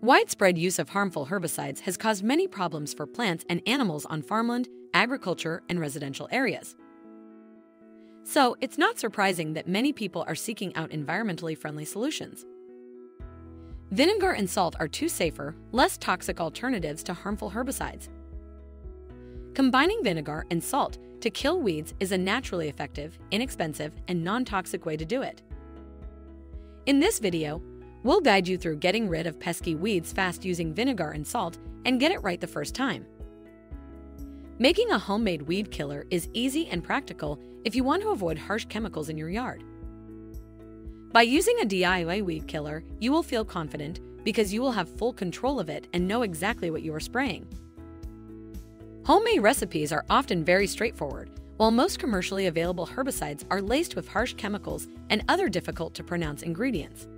Widespread use of harmful herbicides has caused many problems for plants and animals on farmland, agriculture, and residential areas. So, it's not surprising that many people are seeking out environmentally friendly solutions. Vinegar and salt are two safer, less toxic alternatives to harmful herbicides. Combining vinegar and salt to kill weeds is a naturally effective, inexpensive, and non-toxic way to do it. In this video, we'll guide you through getting rid of pesky weeds fast using vinegar and salt and get it right the first time. Making a homemade weed killer is easy and practical if you want to avoid harsh chemicals in your yard. By using a DIY weed killer, you will feel confident because you will have full control of it and know exactly what you are spraying. Homemade recipes are often very straightforward, while most commercially available herbicides are laced with harsh chemicals and other difficult-to-pronounce ingredients.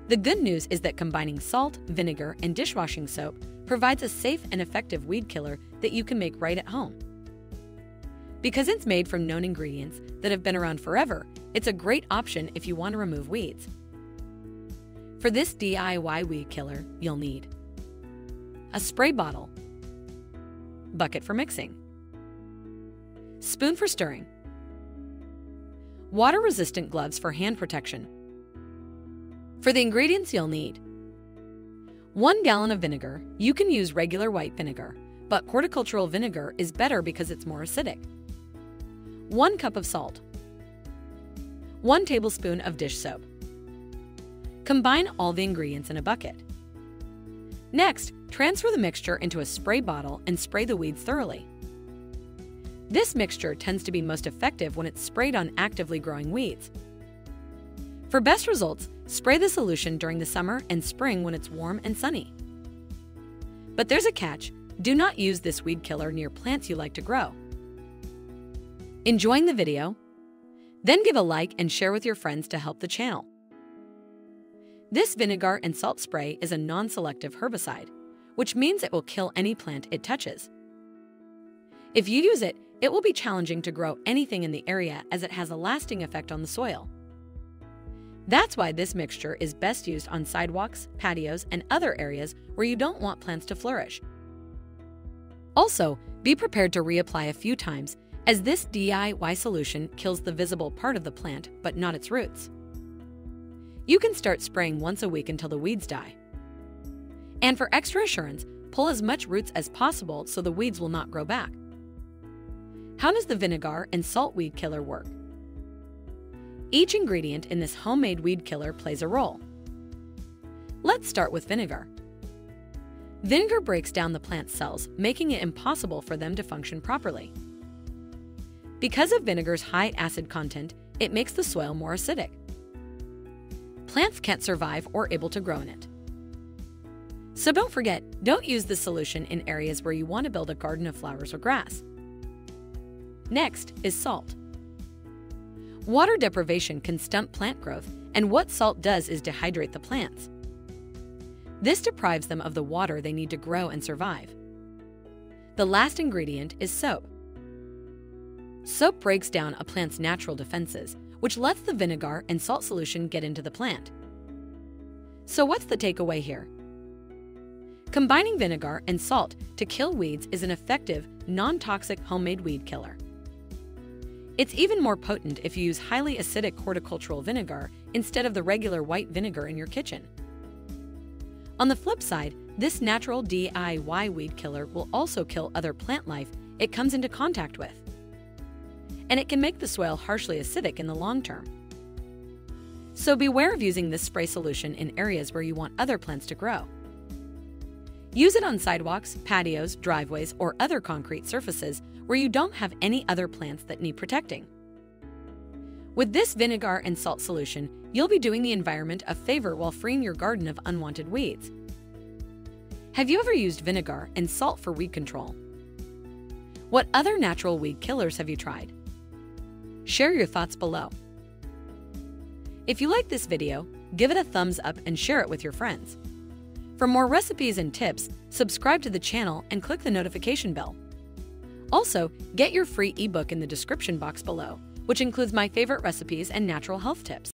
The good news is that combining salt, vinegar, and dishwashing soap provides a safe and effective weed killer that you can make right at home. Because it's made from known ingredients that have been around forever, it's a great option if you want to remove weeds. For this DIY weed killer, you'll need a spray bottle, bucket for mixing, spoon for stirring, water-resistant gloves for hand protection. For the ingredients you'll need: 1 gallon of vinegar. You can use regular white vinegar, but horticultural vinegar is better because it's more acidic. 1 cup of salt, 1 tablespoon of dish soap. Combine all the ingredients in a bucket. Next, transfer the mixture into a spray bottle and spray the weeds thoroughly. This mixture tends to be most effective when it's sprayed on actively growing weeds. For best results, spray the solution during the summer and spring when it's warm and sunny. But there's a catch: do not use this weed killer near plants you like to grow. Enjoying the video? Then give a like and share with your friends to help the channel. This vinegar and salt spray is a non-selective herbicide, which means it will kill any plant it touches. If you use it, it will be challenging to grow anything in the area as it has a lasting effect on the soil. That's why this mixture is best used on sidewalks, patios, and other areas where you don't want plants to flourish. Also, be prepared to reapply a few times, as this DIY solution kills the visible part of the plant but not its roots. You can start spraying once a week until the weeds die. And for extra assurance, pull as much roots as possible so the weeds will not grow back. How does the vinegar and salt weed killer work? Each ingredient in this homemade weed killer plays a role. Let's start with vinegar. Vinegar breaks down the plant's cells, making it impossible for them to function properly. Because of vinegar's high acid content, it makes the soil more acidic. Plants can't survive or able to grow in it. So don't forget, don't use this solution in areas where you want to build a garden of flowers or grass. Next is salt. Water deprivation can stunt plant growth, and what salt does is dehydrate the plants. This deprives them of the water they need to grow and survive. The last ingredient is soap. Soap breaks down a plant's natural defenses, which lets the vinegar and salt solution get into the plant. So what's the takeaway here? Combining vinegar and salt to kill weeds is an effective, non-toxic homemade weed killer. It's even more potent if you use highly acidic horticultural vinegar instead of the regular white vinegar in your kitchen. On the flip side, this natural DIY weed killer will also kill other plant life it comes into contact with. And it can make the soil harshly acidic in the long term. So beware of using this spray solution in areas where you want other plants to grow. Use it on sidewalks, patios, driveways, or other concrete surfaces where you don't have any other plants that need protecting. With this vinegar and salt solution, you'll be doing the environment a favor while freeing your garden of unwanted weeds. Have you ever used vinegar and salt for weed control? What other natural weed killers have you tried? Share your thoughts below. If you like this video, give it a thumbs up and share it with your friends. For more recipes and tips, subscribe to the channel and click the notification bell. Also, get your free ebook in the description box below, which includes my favorite recipes and natural health tips.